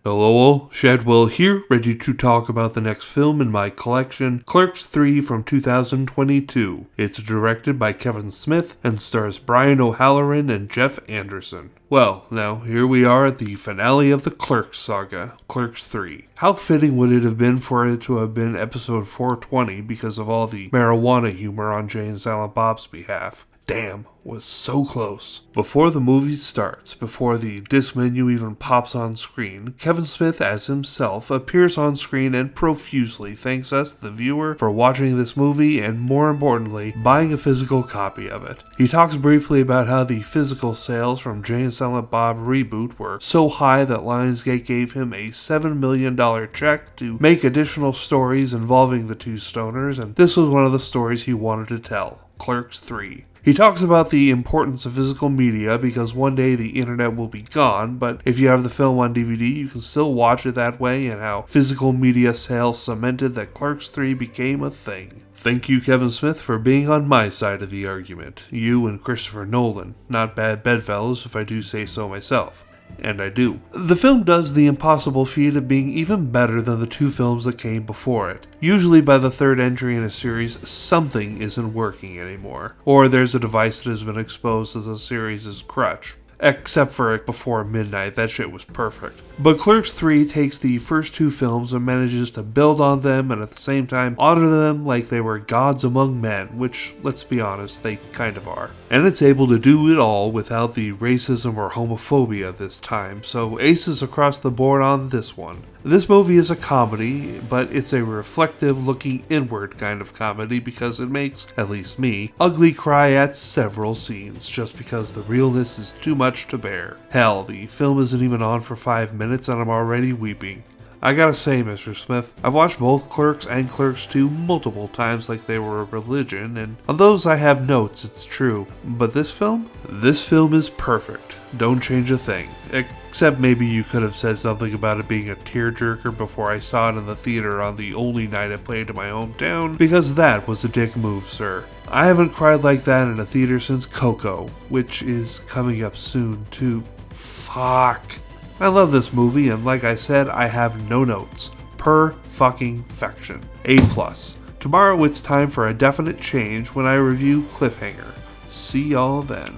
Hello, Shadwell here, ready to talk about the next film in my collection, Clerks III from 2022. It's directed by Kevin Smith and stars Brian O'Halloran and Jeff Anderson. Well, now here we are at the finale of the Clerks saga, Clerks III. How fitting would it have been for it to have been episode 420 because of all the marijuana humor on Jay and Silent Bob's behalf. Damn, was so close. Before the movie starts, before the disc menu even pops on screen, Kevin Smith as himself appears on screen and profusely thanks us, the viewer, for watching this movie and, more importantly, buying a physical copy of it. He talks briefly about how the physical sales from Jay and Silent Bob reboot were so high that Lionsgate gave him a $7 million check to make additional stories involving the two stoners, and this was one of the stories he wanted to tell, Clerks III. He talks about the importance of physical media because one day the internet will be gone, but if you have the film on DVD, you can still watch it that way, and how physical media sales cemented that Clerks 3 became a thing. Thank you, Kevin Smith, for being on my side of the argument. You and Christopher Nolan. Not bad bedfellows, if I do say so myself. And I do. The film does the impossible feat of being even better than the two films that came before it. Usually by the third entry in a series, something isn't working anymore, or there's a device that has been exposed as a series' crutch. Except for Before Midnight, that shit was perfect. But Clerks 3 takes the first two films and manages to build on them and at the same time honor them like they were gods among men, which, let's be honest, they kind of are. And it's able to do it all without the racism or homophobia this time, so aces across the board on this one. This movie is a comedy, but it's a reflective, looking inward kind of comedy because it makes, at least me, ugly cry at several scenes just because the realness is too much to bear. Hell, the film isn't even on for 5 minutes and I'm already weeping. I gotta say, Mr. Smith, I've watched both Clerks and Clerks 2 multiple times like they were a religion, and on those I have notes, it's true. But this film? This film is perfect. Don't change a thing. Except maybe you could have said something about it being a tearjerker before I saw it in the theater on the only night it played in my hometown, because that was a dick move, sir. I haven't cried like that in a theater since Coco, which is coming up soon too. Fuck. I love this movie, and like I said, I have no notes. Per-fucking-fection. A+. Tomorrow it's time for a definite change when I review Cliffhanger. See y'all then.